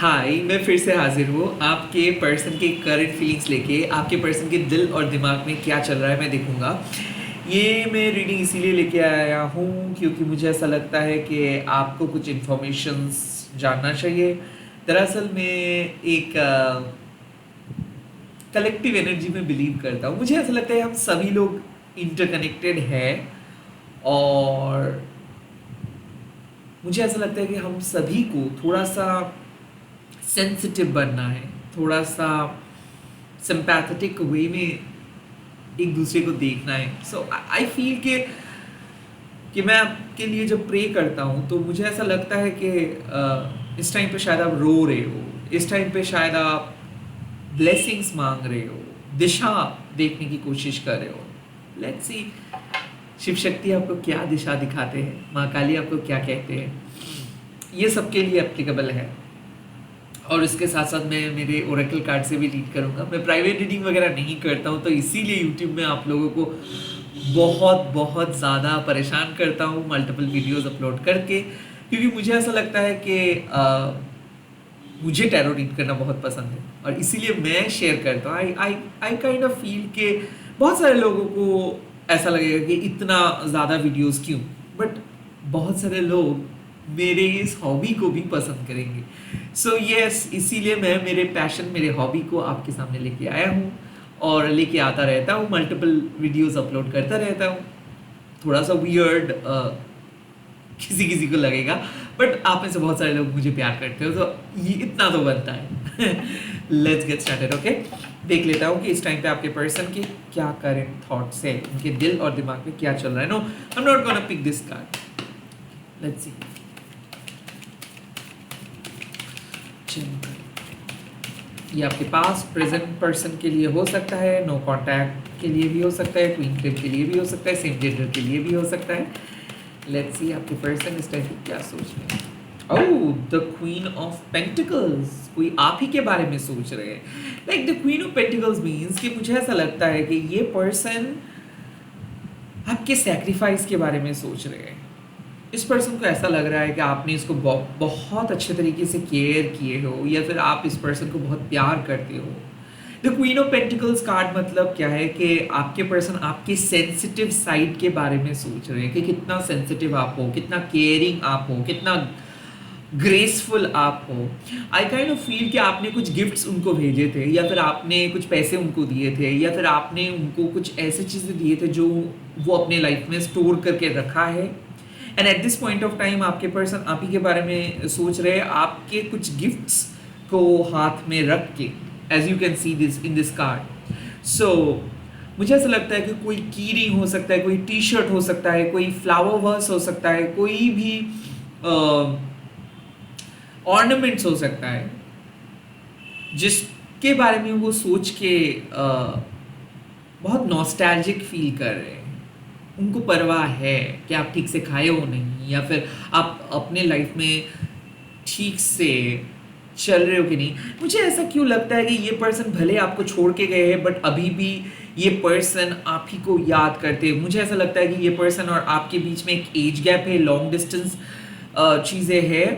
हाय, मैं फिर से हाजिर हूँ आपके पर्सन के करंट फीलिंग्स लेके। आपके पर्सन के दिल और दिमाग में क्या चल रहा है मैं देखूंगा। ये मैं रीडिंग इसीलिए लेके आया हूँ क्योंकि मुझे ऐसा लगता है कि आपको कुछ इन्फॉर्मेशंस जानना चाहिए। दरअसल मैं एक कलेक्टिव एनर्जी में बिलीव करता हूँ। मुझे ऐसा लगता है हम सभी लोग इंटरकनेक्टेड हैं, और मुझे ऐसा लगता है कि हम सभी को थोड़ा सा सेंसिटिव बनना है, थोड़ा सा सिंपैथेटिक वे में एक दूसरे को देखना है। सो आई फील कि मैं आपके लिए जब प्रे करता हूँ तो मुझे ऐसा लगता है कि इस टाइम पे शायद आप रो रहे हो, इस टाइम पे शायद आप ब्लेसिंग्स मांग रहे हो, दिशा देखने की कोशिश कर रहे हो। लेट्स सी शिव शक्ति आपको क्या दिशा दिखाते हैं, माँ काली आपको क्या कहते हैं। ये सबके लिए एप्लीकेबल है। और इसके साथ साथ मैं मेरे ओरेकल कार्ड से भी रीड करूंगा। मैं प्राइवेट रीडिंग वगैरह नहीं करता हूँ, तो इसीलिए यूट्यूब में आप लोगों को बहुत बहुत ज़्यादा परेशान करता हूँ मल्टीपल वीडियोस अपलोड करके, क्योंकि मुझे ऐसा लगता है कि मुझे टैरो रीड करना बहुत पसंद है और इसीलिए मैं शेयर करता हूँ। आई आई आई काइंड ऑफ फील के बहुत सारे लोगों को ऐसा लगेगा कि इतना ज़्यादा वीडियोस क्यों, बट बहुत सारे लोग मेरे इस हॉबी को भी पसंद करेंगे। सो यस, इसीलिए मैं मेरे पैशन, मेरे हॉबी को आपके सामने लेके आया हूँ और लेके आता रहता हूँ, मल्टीपल वीडियोस अपलोड करता रहता हूँ। थोड़ा सा वियर्ड किसी किसी को लगेगा, बट आप में से बहुत सारे लोग मुझे प्यार करते हो, तो ये इतना तो बनता है। Let's get started. ओके, देख लेता हूँ कि इस टाइम पे आपके पर्सन के क्या करंट थॉट्स है, उनके दिल और दिमाग में क्या चल रहा है। No, I am not gonna pick this card. Let's see. ये आपके पास प्रेजेंट पर्सन के लिए हो सकता है, नो कॉन्टैक्ट के लिए भी हो सकता है, ट्विन फ्लेम के लिए भी हो सकता है, सेम जेंडर के लिए भी हो सकता है। लेट्स सी आपके पर्सन इस टाइम पे क्या सोच रहे हैं। ओह, द क्वीन ऑफ पेंटिकल्स। कोई आप ही के बारे में सोच रहे हैं। Like the queen of pentacles means कि मुझे ऐसा लगता है कि ये पर्सन आपके सैक्रिफाइस के बारे में सोच रहे हैं। इस पर्सन को ऐसा लग रहा है कि आपने इसको बहुत अच्छे तरीके से केयर किए हो, या फिर आप इस पर्सन को बहुत प्यार करते हो। The queen of pentacles card मतलब क्या है कि आपके पर्सन आपके सेंसिटिव साइड के बारे में सोच रहे हैं कि कितना सेंसिटिव आप हो, कितना केयरिंग आप हो, कितना ग्रेसफुल आप हो। आई काइंड ऑफ फील कि आपने कुछ गिफ्ट्स उनको भेजे थे, या फिर आपने कुछ पैसे उनको दिए थे, या फिर आपने उनको कुछ ऐसे चीज़ें दिए थे जो वो अपने लाइफ में स्टोर करके रखा है। And at this point of time आपके पर्सन आप ही के बारे में सोच रहे हैं, आपके कुछ गिफ्ट्स को हाथ में रख के, as you can see this in this card. So मुझे ऐसा लगता है कि कोई की रिंग हो सकता है, कोई टी शर्ट हो सकता है, कोई फ्लावर वर्स हो सकता है, कोई भी ऑर्नामेंट्स हो सकता है, जिसके बारे में वो सोच के बहुत नॉस्टैल्जिक फील कर रहे हैं। उनको परवाह है कि आप ठीक से खाए हो नहीं, या फिर आप अपने लाइफ में ठीक से चल रहे हो कि नहीं। मुझे ऐसा क्यों लगता है कि ये पर्सन भले आपको छोड़ के गए हैं, बट अभी भी ये पर्सन आप ही को याद करते हैं। मुझे ऐसा लगता है कि ये पर्सन और आपके बीच में एक एज गैप है, लॉन्ग डिस्टेंस चीज़ें हैं।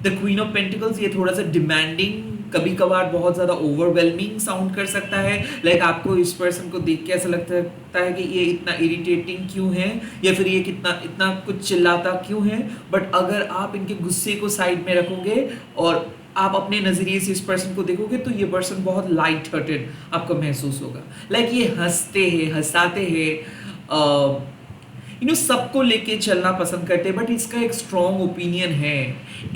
द क्वीन ऑफ पेंटिकल्स ये थोड़ा सा डिमांडिंग, कभी कभार बहुत ज़्यादा ओवरवेलमिंग साउंड कर सकता है। लाइक आपको इस पर्सन को देख के ऐसा लगता है कि ये इतना इरिटेटिंग क्यों है, या फिर ये कितना इतना कुछ चिल्लाता क्यों है। बट अगर आप इनके गुस्से को साइड में रखोगे और आप अपने नज़रिए से इस पर्सन को देखोगे, तो ये पर्सन बहुत लाइट हार्टेड आपको महसूस होगा। लाइक ये हंसते हैं, हंसाते हैं, सबको लेके चलना पसंद करते हैं, बट इसका एक स्ट्रॉन्ग ओपिनियन है।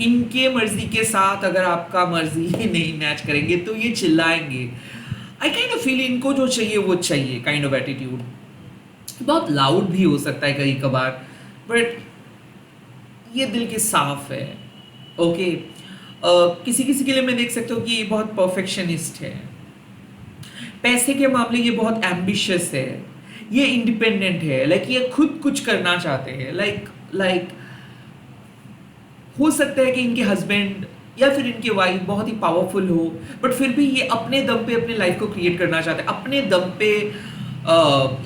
इनके मर्जी के साथ अगर आपका मर्जी नहीं मैच करेंगे तो ये चिल्लाएंगे। आई काइंड ऑफ फील इनको जो चाहिए वो चाहिए काइंड ऑफ एटीट्यूड। बहुत लाउड भी हो सकता है कई कभार, बट ये दिल के साफ है। ओके, किसी किसी के लिए मैं देख सकता हूँ कि ये बहुत परफेक्शनिस्ट है। पैसे के मामले ये बहुत एम्बिशियस है, ये इंडिपेंडेंट है। लाइक ये खुद कुछ करना चाहते हैं। लाइक हो सकता है कि इनके हस्बैंड या फिर इनकी वाइफ बहुत ही पावरफुल हो, बट फिर भी ये अपने दम पे अपने लाइफ को क्रिएट करना चाहते हैं, अपने दम पे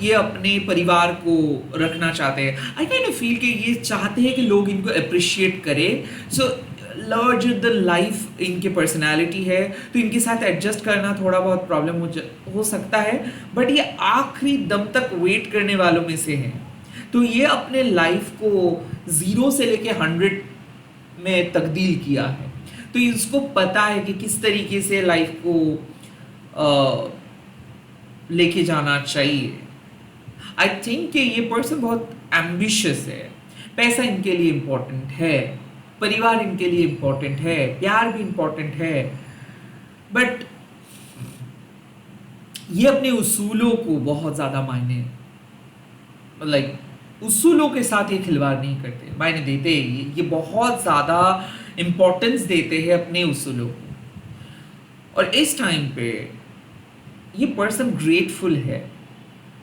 ये अपने परिवार को रखना चाहते हैं। आई काइंड ऑफ फील कि ये चाहते हैं कि लोग इनको अप्रिशिएट करें। सो लार्जर द लाइफ इनके पर्सनालिटी है, तो इनके साथ एडजस्ट करना थोड़ा बहुत प्रॉब्लम हो सकता है, बट ये आखिरी दम तक वेट करने वालों में से हैं। तो ये अपने लाइफ को 0 से लेके 100 में तब्दील किया है, तो इसको पता है कि किस तरीके से लाइफ को लेके जाना चाहिए। आई थिंक कि ये पर्सन बहुत एम्बिशियस है, पैसा इनके लिए इम्पोर्टेंट है, परिवार इनके लिए इम्पोर्टेंट है, प्यार भी इम्पोर्टेंट है, बट ये अपने उसूलों को बहुत ज़्यादा उसूलों के साथ ये खिलवाड़ नहीं करते, मायने देते हैं, ये बहुत ज़्यादा इम्पोर्टेंस देते हैं अपने उसूलों को। और इस टाइम पे ये पर्सन ग्रेटफुल है,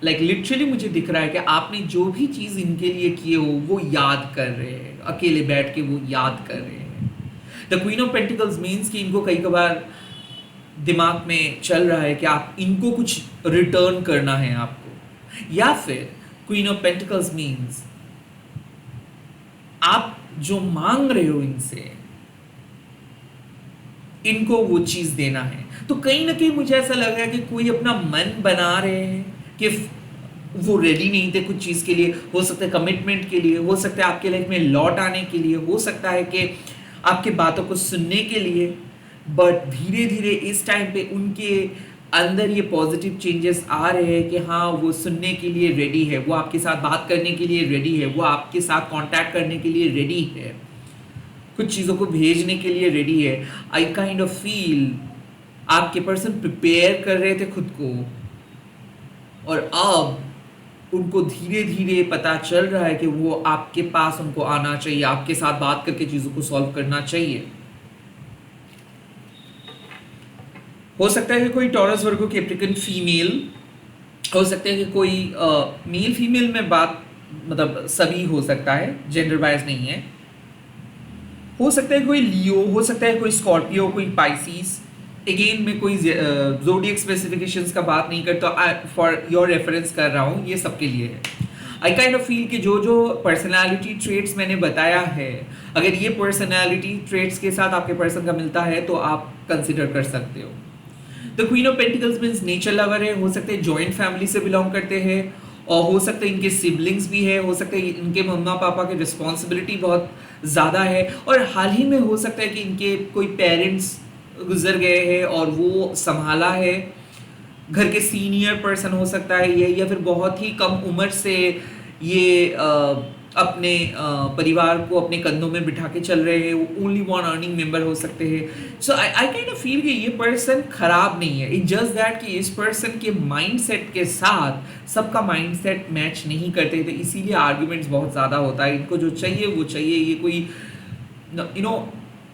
लिटरली मुझे दिख रहा है कि आपने जो भी चीज़ इनके लिए किए हो वो याद कर रहे हैं, अकेले बैठ के वो याद कर रहे हैं। The queen of pentacles means कि इनको कई बार दिमाग में चल रहा है कि आप इनको कुछ रिटर्न करना है आपको, या फिर क्वीन ऑफ पेंटिकल्स मीन्स आप जो मांग रहे हो इनसे, इनको वो चीज देना है। तो कहीं ना कहीं मुझे ऐसा लग रहा है कि कोई अपना मन बना रहे हैं कि वो रेडी नहीं थे कुछ चीज के लिए, हो सकता है कमिटमेंट के लिए, हो सकता है आपके लाइफ में लौट आने के लिए, हो सकता है कि आपके बातों को सुनने के लिए, बट धीरे धीरे इस टाइम पे उनके अंदर ये पॉजिटिव चेंजेस आ रहे हैं कि हाँ वो सुनने के लिए रेडी है, वो आपके साथ बात करने के लिए रेडी है, वो आपके साथ कांटेक्ट करने के लिए रेडी है, कुछ चीज़ों को भेजने के लिए रेडी है। आई काइंड ऑफ फील आपके पर्सन प्रिपेयर कर रहे थे खुद को, और अब उनको धीरे धीरे पता चल रहा है कि वो आपके पास उनको आना चाहिए, आपके साथ बात करके चीज़ों को सॉल्व करना चाहिए। हो सकता है कि कोई टॉरस वर्गो कैप्रिकन फीमेल, हो सकता है कि कोई मेल फीमेल में बात, मतलब सभी हो सकता है, जेंडर वाइज नहीं है। हो सकता है कोई लियो, हो सकता है कोई स्कॉर्पियो, कोई पाइसिस। अगेन मैं कोई ज़ोडिएक स्पेसिफिकेशंस का बात नहीं करता, फॉर योर रेफरेंस कर रहा हूँ, ये सबके लिए है। आई काइंड ऑफ फील कि जो जो पर्सनालिटी ट्रेट्स मैंने बताया है, अगर ये पर्सनालिटी ट्रेट्स के साथ आपके पर्सन का मिलता है तो आप कंसिडर कर सकते हो। The queen of pentacles means nature lover है, हो सकते हैं जॉइंट फैमिली से बिलोंग करते हैं, और हो सकते हैं इनके सिबलिंग्स भी है, हो सकता है इनके मम्मा पापा की रिस्पॉन्सिबिलिटी बहुत ज़्यादा है, और हाल ही में हो सकता है कि इनके कोई पेरेंट्स गुजर गए हैं और वो संभाला है। घर के सीनियर पर्सन हो सकता है ये, या फिर बहुत ही कम उम्र से ये अपने परिवार को अपने कंधों में बिठा के चल रहे हैं, वो ओनली वन अर्निंग मेंबर हो सकते हैं। सो आई काइंड ऑफ फील कि ये पर्सन खराब नहीं है, इट जस्ट दैट कि इस पर्सन के माइंडसेट के साथ सबका माइंडसेट मैच नहीं करते, तो इसीलिए आर्ग्यूमेंट्स बहुत ज़्यादा होता है। इनको जो चाहिए वो चाहिए, ये कोई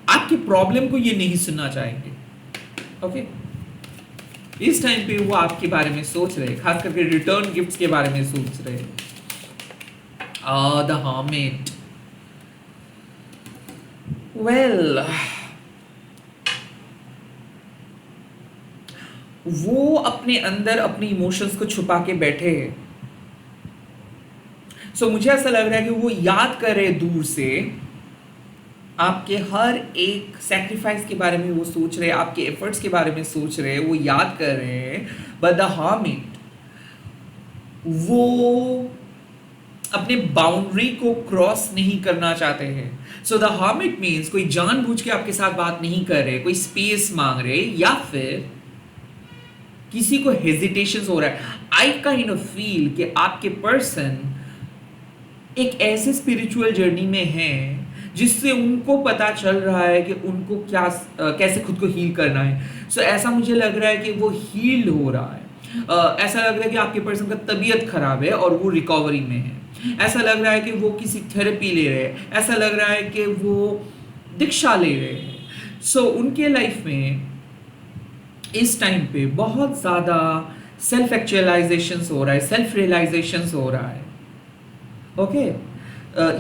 आपके प्रॉब्लम को ये नहीं सुनना चाहेंगे। ओके, इस टाइम पे वो आपके बारे में सोच रहे, खास करके रिटर्न गिफ्ट्स के बारे में सोच रहे। द हर्मिट, वेल वो अपने अंदर अपनी इमोशंस को छुपा के बैठे हैं। सो मुझे ऐसा लग रहा है कि वो याद कर रहे दूर से, आपके हर एक सैक्रिफाइस के बारे में वो सोच रहे, आपके एफर्ट्स के बारे में सोच रहे, वो याद कर रहे हैं। बट द हर्मिट, वो अपने बाउंड्री को क्रॉस नहीं करना चाहते हैं। सो द हर्मिट मीन्स कोई जानबूझ के आपके साथ बात नहीं कर रहे, कोई स्पेस मांग रहे, या फिर किसी को हेजिटेशन हो रहा है। आई काइंड ऑफ फील कि आपके पर्सन एक ऐसे स्पिरिचुअल जर्नी में है जिससे उनको पता चल रहा है कि उनको क्या कैसे खुद को हील करना है। सो ऐसा मुझे लग रहा है कि वो हील हो रहा है। ऐसा लग रहा है कि आपके पर्सन का तबीयत खराब है और वो रिकवरी में है। ऐसा लग रहा है कि वो किसी थेरेपी ले रहे हैं, ऐसा लग रहा है कि वो दीक्षा ले रहे हैं। सो उनके लाइफ में इस टाइम पे बहुत ज़्यादा सेल्फ एक्चुअलाइजेशन हो रहा है, सेल्फ रियलाइजेशन हो रहा है। ओके,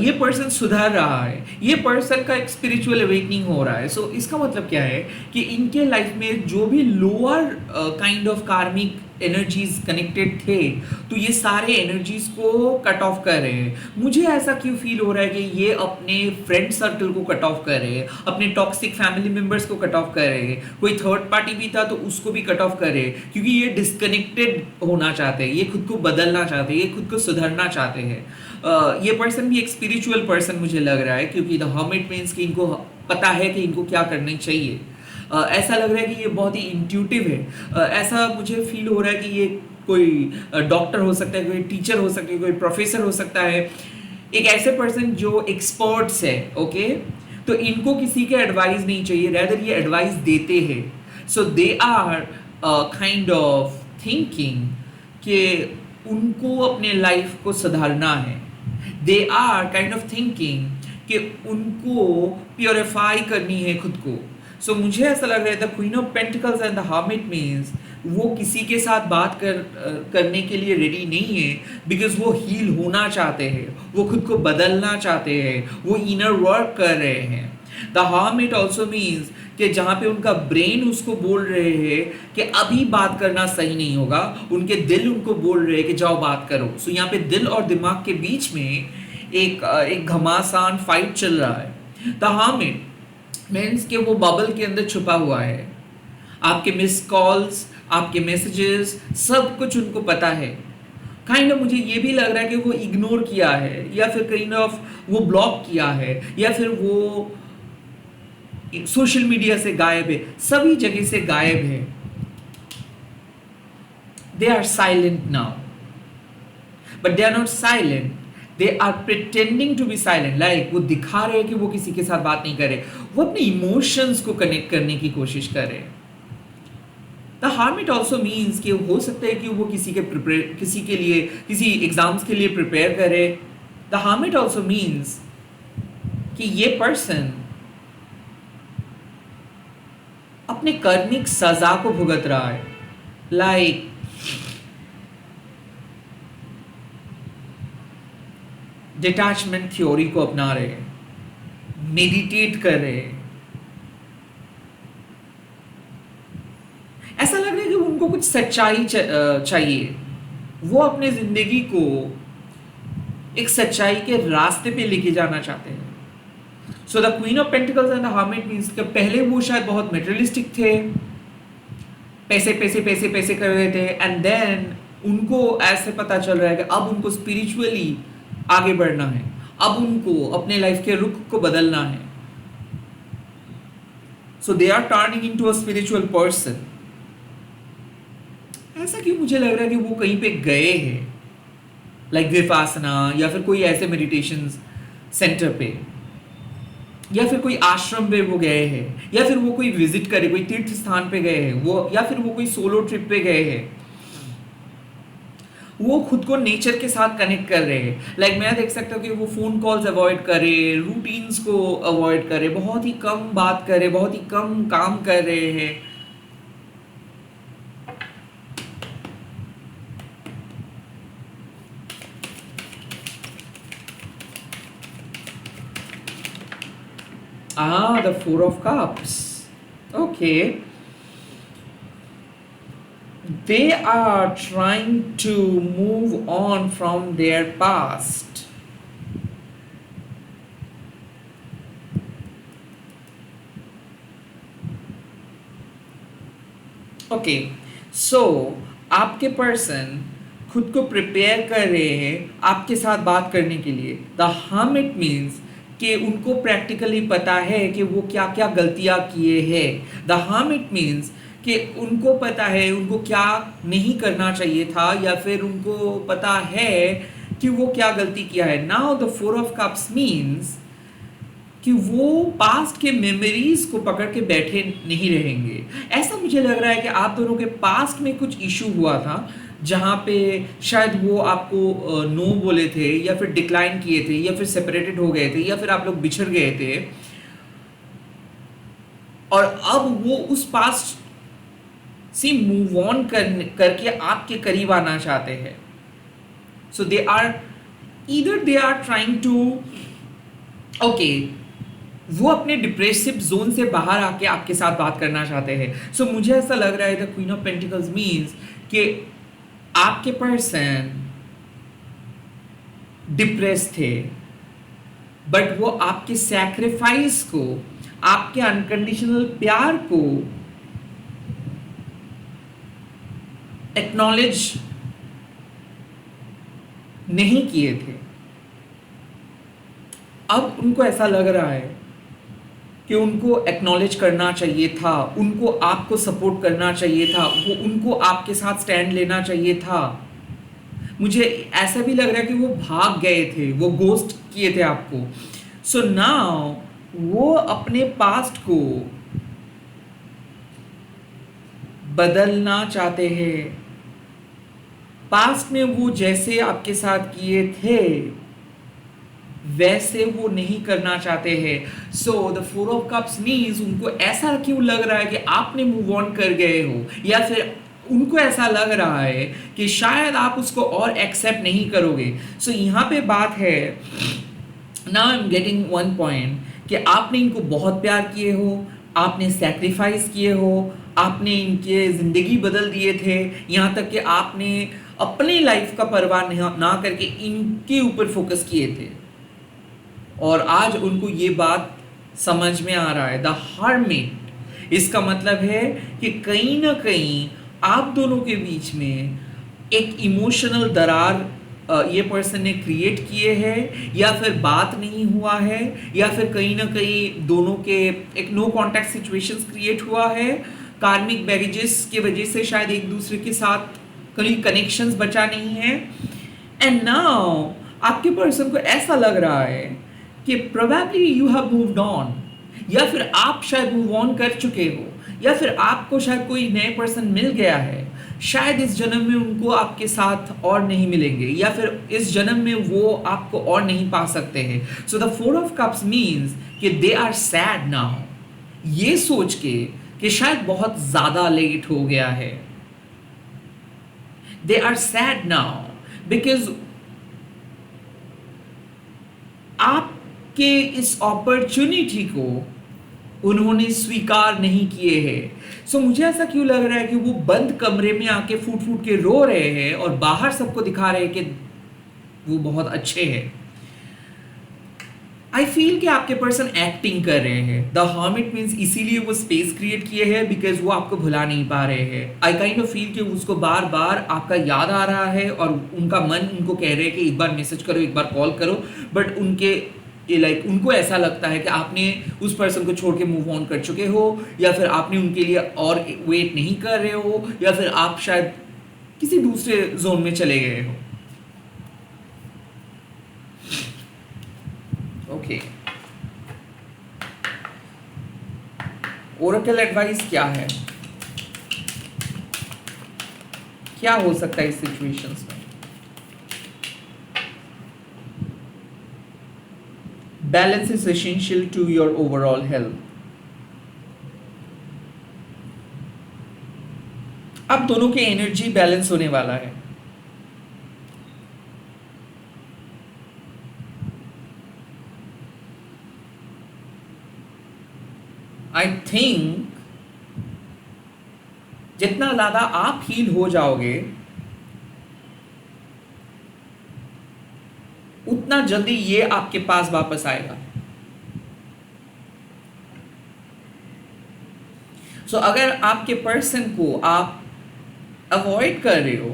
ये पर्सन सुधर रहा है, ये पर्सन का एक स्पिरिचुअल अवेकनिंग हो रहा है। सो इसका मतलब क्या है कि इनके लाइफ में जो भी लोअर काइंड ऑफ कार्मिक एनर्जीज कनेक्टेड थे, तो ये सारे एनर्जीज को कट ऑफ कर रहे हैं। मुझे ऐसा क्यों फील हो रहा है कि ये अपने फ्रेंड सर्कल को कट ऑफ कर रहे हैं, अपने टॉक्सिक फैमिली मेंबर्स को कट ऑफ कर रहे हैं, कोई थर्ड पार्टी भी था तो उसको भी कट ऑफ कर रहे हैं, क्योंकि ये डिस्कनेक्टेड होना चाहते हैं, ये खुद को बदलना चाहते हैं, ये खुद को सुधरना चाहते हैं। ये पर्सन भी एक स्पिरिचुअल पर्सन मुझे लग रहा है, क्योंकि द हर्मिट मीन्स कि इनको पता है कि इनको क्या करना चाहिए। ऐसा लग रहा है कि ये बहुत ही इंट्यूटिव है। ऐसा मुझे फील हो रहा है कि ये कोई डॉक्टर हो सकता है, कोई टीचर हो सकता है, कोई प्रोफेसर हो सकता है, एक ऐसे पर्सन जो एक्सपर्ट्स है। ओके, तो इनको किसी के एडवाइस नहीं चाहिए, रेदर ये एडवाइस देते हैं। So they are kind of thinking कि उनको अपने लाइफ को सुधारना है। They are kind of thinking कि उनको प्योरीफाई करनी है खुद को। सो मुझे ऐसा लग रहा है the queen of pentacles and the hermit means वो किसी के साथ बात करने के लिए रेडी नहीं है, बिकॉज वो हील होना चाहते हैं, वो खुद को बदलना चाहते हैं, वो इनर वर्क कर रहे हैं। द हर्मिट ऑल्सो मीन्स कि जहाँ पे उनका ब्रेन उसको बोल रहे हैं कि अभी बात करना सही नहीं होगा, उनके दिल उनको बोल रहे हैं कि जाओ बात करो। सो यहाँ पे दिल और दिमाग के बीच में एक घमासान फाइट चल रहा है। द हर्मिट मीन्स कि वो बबल के अंदर छुपा हुआ है। आपके मिस कॉल्स, आपके मैसेजेस, सब कुछ उनको पता है। काइंड ऑफ मुझे ये भी लग रहा है कि वो इग्नोर किया है, या फिर काइंड ऑफ वो ब्लॉक किया है, या फिर वो सोशल मीडिया से गायब है, सभी जगह से गायब है। They are silent now, but they are not silent, they are pretending to be silent. Like वो दिखा रहे हैं कि वो किसी के साथ बात नहीं कर रहे, वो अपने इमोशंस को कनेक्ट करने की कोशिश कर रहे हैं। द हर्मिट ऑल्सो मीन्स कि हो सकता है कि वो किसी के लिए किसी एग्जाम्स के लिए प्रिपेयर करे। द हर्मिट ऑल्सो मीन्स कि ये पर्सन अपने कर्मिक सजा को भुगत रहा है। लाइक डिटैचमेंट थ्योरी को अपना रहे हैं, मेडिटेट कर रहे हैं। ऐसा लग रहा है कि उनको कुछ सच्चाई चाहिए, वो अपने जिंदगी को एक सच्चाई के रास्ते पे लेके जाना चाहते हैं। So the queen of pentacles and the hermit means कि पहले वो शायद बहुत मेटेरियलिस्टिक थे, पैसे पैसे पैसे पैसे कर रहे थे, एंड देन उनको ऐसे पता चल रहा है कि अब उनको स्पिरिचुअली आगे बढ़ना है, अब उनको अपने लाइफ के रुख को बदलना है। So they are turning into a spiritual person. ऐसा क्यों मुझे लग रहा है कि वो कहीं पे गए हैं, लाइक विपासना, या फिर कोई ऐसे मेडिटेशन सेंटर पे, या फिर कोई आश्रम पे वो गए हैं, या फिर वो कोई विजिट करे, कोई तीर्थ स्थान पे गए हैं वो, या फिर वो कोई सोलो ट्रिप पे गए हैं। वो खुद को नेचर के साथ कनेक्ट कर रहे हैं। लाइक मैं देख सकता हूँ कि वो फोन कॉल्स अवॉइड करे, रूटीन्स को अवॉइड करे, बहुत ही कम बात करे, बहुत ही कम काम कर रहे हैं। The Four of Cups. Okay. They are trying to move on from their past. Okay. So, आपके पर्सन खुद को प्रिपेयर कर रहे हैं आपके साथ बात करने के लिए। द हर्मिट मीन्स कि उनको प्रैक्टिकली पता है कि वो क्या क्या गलतियां किए हैं। द हर्मिट मीन्स कि उनको पता है उनको क्या नहीं करना चाहिए था, या फिर उनको पता है कि वो क्या गलती किया है। Now the four of cups means कि वो पास्ट के मेमोरीज को पकड़ के बैठे नहीं रहेंगे। ऐसा मुझे लग रहा है कि आप दोनों के पास्ट में कुछ इशू हुआ था, जहाँ पे शायद वो आपको नो बोले थे, या फिर डिक्लाइन किए थे, या फिर सेपरेटेड हो गए थे, या फिर आप लोग बिछड़ गए थे, और अब वो उस पास्ट से मूव ऑन करके आपके करीब आना चाहते हैं। So they are either they are trying to, okay, वो अपने डिप्रेसिव जोन से बाहर आके आपके साथ बात करना चाहते हैं। सो मुझे ऐसा लग रहा है the queen of pentacles means कि आपके पर्सन डिप्रेस थे, बट वो आपके सैक्रिफाइस को, आपके अनकंडीशनल प्यार को एक्नॉलेज नहीं किए थे। अब उनको ऐसा लग रहा है कि उनको एक्नॉलेज करना चाहिए था, उनको आपको सपोर्ट करना चाहिए था, वो उनको आपके साथ स्टैंड लेना चाहिए था। मुझे ऐसा भी लग रहा है कि वो भाग गए थे, वो गोस्ट किए थे आपको। सो नाउ वो अपने पास्ट को बदलना चाहते हैं। पास्ट में वो जैसे आपके साथ किए थे वैसे वो नहीं करना चाहते हैं। So the four of cups means उनको ऐसा क्यों लग रहा है कि आपने मूव ऑन कर गए हो, या फिर उनको ऐसा लग रहा है कि शायद आप उसको और एक्सेप्ट नहीं करोगे। सो यहाँ पे बात है, now I am getting one point, कि आपने इनको बहुत प्यार किए हो, आपने सैक्रिफाइस किए हो, आपने इनके ज़िंदगी बदल दिए थे, यहाँ तक कि आपने अपनी लाइफ का परवाह ना करके इनके ऊपर फोकस किए थे। और आज उनको ये बात समझ में आ रहा है, द हर्मिट। इसका मतलब है कि कहीं ना कहीं आप दोनों के बीच में एक इमोशनल दरार ये पर्सन ने क्रिएट किए हैं, या फिर बात नहीं हुआ है, या फिर कहीं ना कहीं दोनों के एक नो कॉन्टैक्ट सिचुएशंस क्रिएट हुआ है। कार्मिक बैगेजेस की वजह से शायद एक दूसरे के साथ कहीं कनेक्शंस बचा नहीं है। एंड नाउ आपके पर्सन को ऐसा लग रहा है कि probably you have moved on, या फिर आप शायद मूव ऑन कर चुके हो, या फिर आपको शायद कोई नए पर्सन मिल गया है। शायद इस जन्म में उनको आपके साथ और नहीं मिलेंगे, या फिर इस जन्म में वो आपको और नहीं पा सकते हैं। So the four of cups means कि दे आर सैड नाउ, ये सोच के कि शायद बहुत ज़्यादा लेट हो गया है। They are sad now because आपके इस अपॉर्चुनिटी को उन्होंने स्वीकार नहीं किए हैं। सो मुझे ऐसा क्यों लग रहा है कि वो बंद कमरे में आके फूट फूट के रो रहे हैं और बाहर सबको दिखा रहे हैं कि वो बहुत अच्छे हैं। आई फील कि आपके पर्सन एक्टिंग कर रहे हैं। द हर्मिट मीन्स इसीलिए वो स्पेस क्रिएट किए हैं बिकॉज वो आपको भुला नहीं पा रहे हैं। आई काइंड ऑफ फील कि उसको बार बार आपका याद आ रहा है और उनका मन उनको कह रहे हैं कि एक बार मैसेज करो, एक बार कॉल करो, बट उनके लाइक उनको ऐसा लगता है कि आपने उस पर्सन को छोड़ के मूव ऑन कर चुके हो, या फिर आपने उनके लिए और वेट नहीं कर रहे हो, या फिर आप शायद किसी दूसरे जोन में चले गए हो। ओके, ओरेकल एडवाइस क्या है, क्या हो सकता है इस सिचुएशंस में? Balance is essential to your overall health. अब दोनों के एनर्जी बैलेंस होने वाला है। आई थिंक जितना ज्यादा आप हील हो जाओगे उतना जल्दी ये आपके पास वापस आएगा। सो अगर आपके पर्सन को आप अवॉइड कर रहे हो,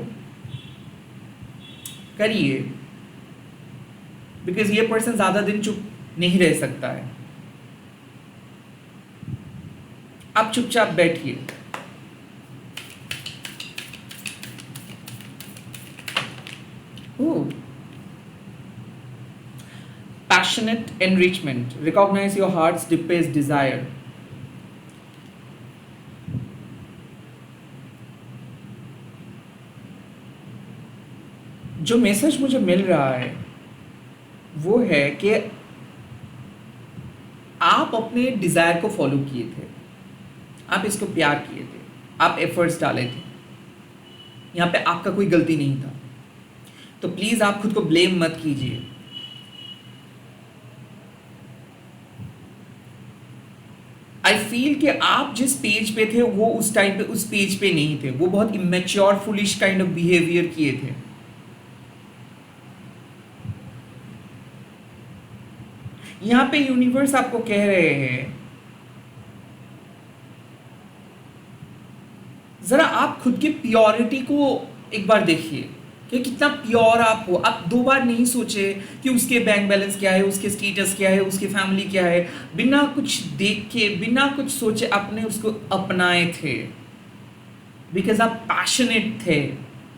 करिए, बिकॉज ये पर्सन ज्यादा दिन चुप नहीं रह सकता है। आप चुपचाप बैठिए। Passionate enrichment. Recognize your heart's deepest desire. जो मैसेज मुझे मिल रहा है वो है कि आप अपने डिजायर को फॉलो किए थे, आप इसको प्यार किए थे, आप एफर्ट्स डाले थे, यहाँ पे आपका कोई गलती नहीं था। तो प्लीज आप खुद को ब्लेम मत कीजिए। आई फील कि आप जिस पेज पे थे वो उस टाइम पे उस पेज पे नहीं थे, वो बहुत immature foolish kind of behaviour किए थे। यहां पे यूनिवर्स आपको कह रहे हैं जरा आप खुद की प्योरिटी को एक बार देखिए कि कितना प्योर आप हो। आप दो बार नहीं सोचे कि उसके बैंक बैलेंस क्या है, उसके स्टेटस क्या है, उसकी फैमिली क्या है। बिना कुछ देख के, बिना कुछ सोचे आपने उसको अपनाए थे, बिकॉज आप पैशनेट थे।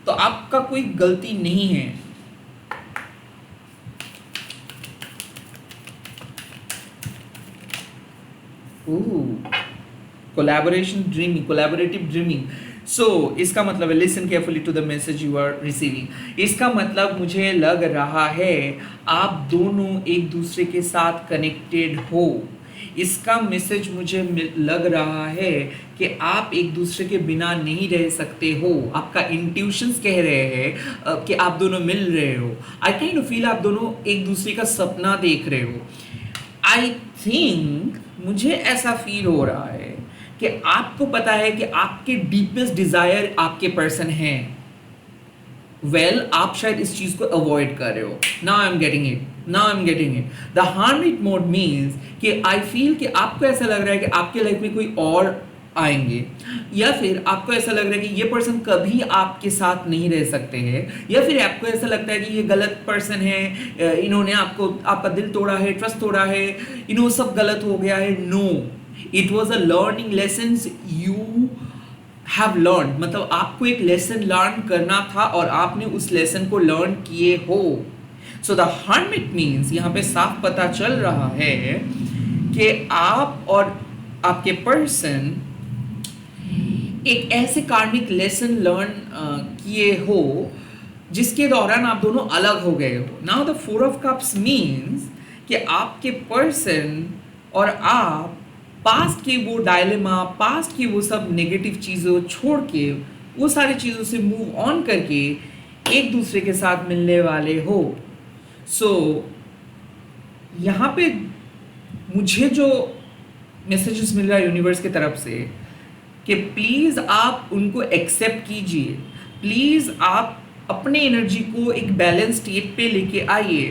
तो आपका कोई गलती नहीं है। Collaboration dreaming, collaborative dreaming. So इसका मतलब है listen carefully to the message you are receiving. इसका मतलब मुझे लग रहा है आप दोनों एक दूसरे के साथ कनेक्टेड हो। इसका मैसेज मुझे लग रहा है कि आप एक दूसरे के बिना नहीं रह सकते हो। आपका इंट्यूशंस कह रहे हैं कि आप दोनों मिल रहे हो। आई काइंड ऑफ फील आप दोनों एक दूसरे का सपना देख रहे हो। आई थिंक मुझे ऐसा फील हो रहा है कि आपको पता है कि आपके डीपेस्ट डिजायर आपके पर्सन हैं। आप शायद इस चीज को अवॉइड कर रहे हो। Now I am getting it. The hermit mode means कि आई फील कि आपको ऐसा लग रहा है कि आपके लाइफ में कोई और आएंगे, या फिर आपको ऐसा लग रहा है कि ये पर्सन कभी आपके साथ नहीं रह सकते हैं, या फिर आपको ऐसा लगता है कि ये गलत पर्सन है, इन्होंने आपका दिल तोड़ा है, ट्रस्ट तोड़ा है, सब गलत हो गया है। No, it was a learning lesson you have learn. मतलब आपको एक लेसन लर्न करना था और आपने उस लेसन को लर्न किए हो। सो द हर्मिट मीन्स यहाँ पे साफ पता चल रहा है कि आप और आपके पर्सन एक ऐसे कार्मिक लेसन लर्न किए हो जिसके दौरान आप दोनों अलग हो गए हो। Now the 4 of cups means कि आपके पर्सन और आप पास्ट के वो डायलेमा, पास्ट की वो सब नेगेटिव चीज़ों छोड़ के, वो सारी चीज़ों से मूव ऑन करके एक दूसरे के साथ मिलने वाले हो। सो यहाँ पे मुझे जो मैसेजेस मिल रहा है यूनिवर्स की तरफ से कि प्लीज़ आप उनको एक्सेप्ट कीजिए। प्लीज़ आप अपने एनर्जी को एक बैलेंस स्टेट पे लेके आइए।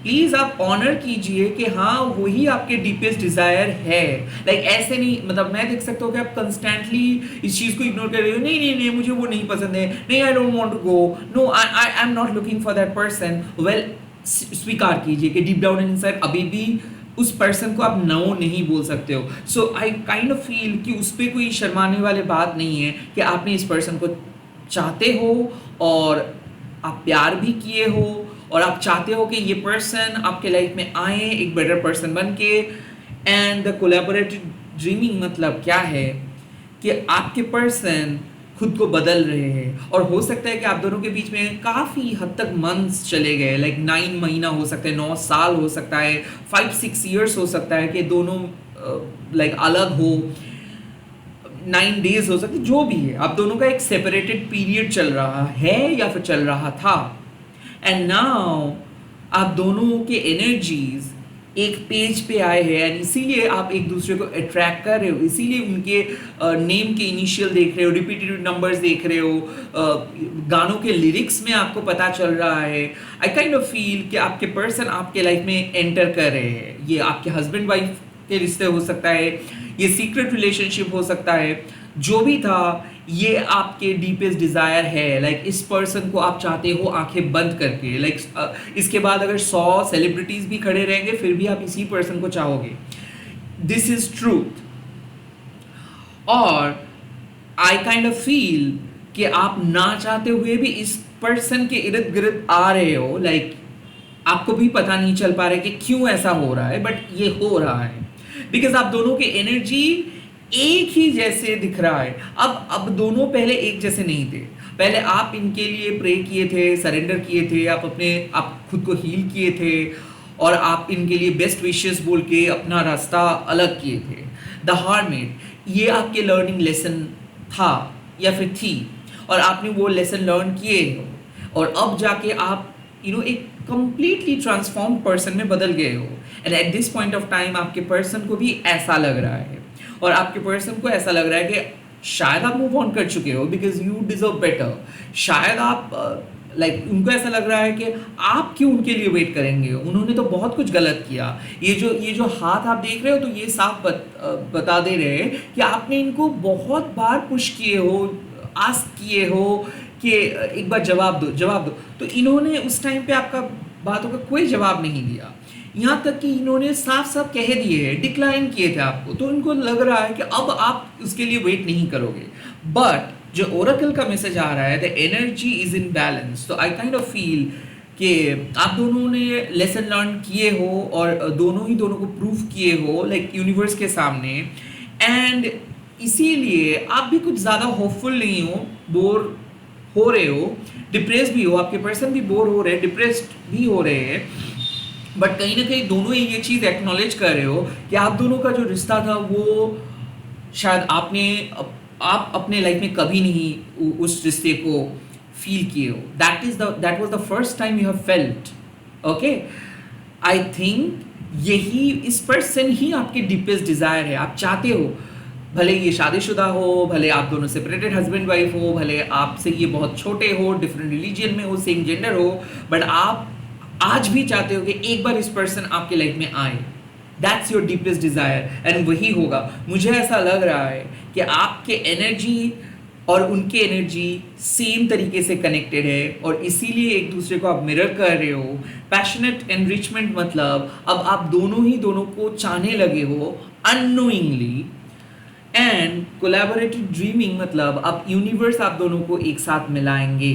प्लीज़ आप ऑनर कीजिए कि हाँ वही आपके डीपेस्ट डिज़ायर है। लाइक ऐसे नहीं, मतलब मैं देख सकता हूँ कि आप कंस्टेंटली इस चीज़ को इग्नोर कर रहे हो। नहीं नहीं नहीं, मुझे वो नहीं पसंद है, नहीं I don't want to go, no I am not looking for that person. स्वीकार कीजिए कि डीप डाउन इनसाइड अभी भी उस पर्सन को आप नो नहीं बोल सकते हो। सो आई काइंड ऑफ फील कि उस पर कोई शर्माने वाली बात नहीं है कि आपने इस पर्सन को चाहते हो और आप प्यार भी किए हो और आप चाहते हो कि ये पर्सन आपके लाइफ में आए एक बेटर पर्सन बन के। एंड द कोलैबोरेटिव ड्रीमिंग मतलब क्या है कि आपके पर्सन खुद को बदल रहे हैं और हो सकता है कि आप दोनों के बीच में काफ़ी हद तक मंथ्स चले गए, लाइक 9 महीना हो सकता है, 9 साल हो सकता है, 5-6 ईयर्स हो सकता है कि दोनों लाइक अलग हो, 9 डेज हो सकते, जो भी है आप दोनों का एक सेपरेटेड पीरियड चल रहा है या फिर चल रहा था। एंड नाउ आप दोनों के एनर्जीज एक पेज पे आए हैं एंड इसीलिए आप एक दूसरे को अट्रैक्ट कर रहे हो, इसीलिए उनके नेम के इनिशियल देख रहे हो, रिपीटेड नंबर्स देख रहे हो, गानों के लिरिक्स में आपको पता चल रहा है। आई काइंड ऑफ फील कि आपके पर्सन आपके लाइफ में एंटर कर रहे हैं। ये आपके हस्बैंड वाइफ के रिश्ते हो सकता है, ये सीक्रेट रिलेशनशिप हो सकता है, जो भी था ये आपके डीपेस्ट डिज़ायर है। लाइक इस पर्सन को आप चाहते हो आंखें बंद करके। लाइक इसके बाद अगर 100 सेलिब्रिटीज भी खड़े रहेंगे फिर भी आप इसी पर्सन को चाहोगे। This is truth. और आई काइंड ऑफ फील कि आप ना चाहते हुए भी इस पर्सन के इर्द गिर्द आ रहे हो। लाइक आपको भी पता नहीं चल पा रहा है कि क्यों ऐसा हो रहा है, बट ये हो रहा है बिकॉज आप दोनों के एनर्जी एक ही जैसे दिख रहा है। अब दोनों पहले एक जैसे नहीं थे। पहले आप इनके लिए प्रे किए थे, सरेंडर किए थे, आप खुद को हील किए थे और आप इनके लिए बेस्ट विशेस बोल के अपना रास्ता अलग किए थे। द हार्मिट, ये आपके लर्निंग लेसन था या फिर थी और आपने वो लेसन लर्न किए हो और अब जाके आप एक कंप्लीटली ट्रांसफॉर्म पर्सन में बदल गए हो। And at this point of time आपके पर्सन को भी ऐसा लग रहा है और आपके पर्सन को ऐसा लग रहा है कि शायद आप मूव ऑन कर चुके हो बिकॉज यू डिजर्व बेटर। शायद आप उनको ऐसा लग रहा है कि आप क्यों उनके लिए वेट करेंगे, उन्होंने तो बहुत कुछ गलत किया। ये जो हाथ आप देख रहे हो तो ये साफ बता दे रहे हैं कि आपने इनको बहुत बार पुश किए हो, आस्क किए हो कि एक बार जवाब दो जवाब दो, तो इन्होंने उस टाइम पे आपका बातों का कोई जवाब नहीं दिया। यहाँ तक कि इन्होंने साफ साफ कह दिए हैं, डिक्लाइन किए थे आपको, तो इनको लग रहा है कि अब आप उसके लिए वेट नहीं करोगे। बट जो ओरेकल का मैसेज आ रहा है, the energy is in balance, तो आई काइंड ऑफ फील कि आप दोनों ने लेसन लर्न किए हो और दोनों को प्रूव किए हो यूनिवर्स के सामने, एंड इसीलिए आप भी कुछ ज़्यादा होपफुल नहीं हो, बोर हो रहे हो, डिप्रेस भी हो, आपके पर्सन भी बोर हो रहे हैं, डिप्रेस्ड भी हो रहे हैं, बट कहीं ना कहीं दोनों ही ये चीज़ एक्नॉलेज कर रहे हो कि आप दोनों का जो रिश्ता था वो शायद आप अपने लाइफ में कभी नहीं उस रिश्ते को फील किए हो। That was the first time you have felt. Okay, I think यही इस पर्सन ही आपके डीपेस्ट डिजायर है। आप चाहते हो, भले ये शादीशुदा हो, भले आप दोनों सेपरेटेड हस्बैंड वाइफ हो, भले आपसे ये बहुत छोटे हो, डिफरेंट रिलीजन में हो, सेम जेंडर हो, बट आप आज भी चाहते हो कि एक बार इस पर्सन आपके लाइफ में आए। That's your deepest desire and वही होगा। मुझे ऐसा लग रहा है कि आपके एनर्जी और उनके एनर्जी सेम तरीके से कनेक्टेड है और इसीलिए एक दूसरे को आप मिरर कर रहे हो। पैशनेट एनरिचमेंट मतलब अब आप दोनों को चाहने लगे हो अननोइंगली, एंड कोलैबोरेटिव ड्रीमिंग मतलब अब यूनिवर्स आप दोनों को एक साथ मिलाएंगे।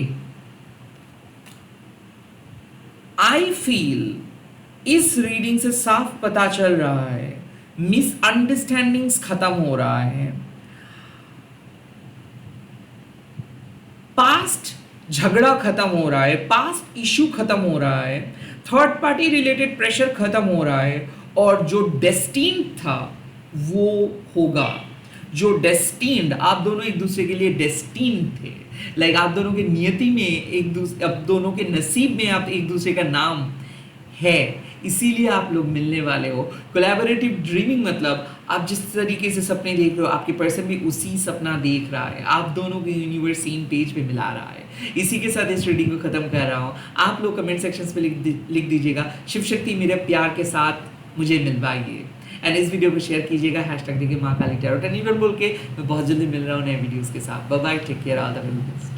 आई फील इस रीडिंग से साफ पता चल रहा है मिसअंडरस्टैंडिंग्स खत्म हो रहा है, पास्ट झगड़ा खत्म हो रहा है, पास्ट इशू खत्म हो रहा है, थर्ड पार्टी रिलेटेड प्रेशर खत्म हो रहा है, और जो डेस्टिन था वो होगा। जो डेस्टिन्ड, आप दोनों एक दूसरे के लिए डेस्टिन थे, आप दोनों के नियति में आप दोनों के नसीब में आप एक दूसरे का नाम है, इसीलिए आप लोग मिलने वाले हो। कोलैबोरेटिव ड्रीमिंग मतलब आप जिस तरीके से सपने देख रहे हो, आपके पर्सन भी उसी सपना देख रहा है, आप दोनों को यूनिवर्स सेम पेज पे मिला रहा है। इसी के साथ इस रीडिंग को खत्म कर रहा हूँ। आप लोग कमेंट सेक्शंस पे लिख दीजिएगा शिव शक्ति मेरे प्यार के साथ मुझे मिलवाइए, एंड इस वीडियो को शेयर कीजिएगा #देखिए माँ काली टैरोट बोल के। मैं बहुत जल्दी मिल रहा हूँ नए वीडियोज़ के साथ। Bye bye, take care, all the very best.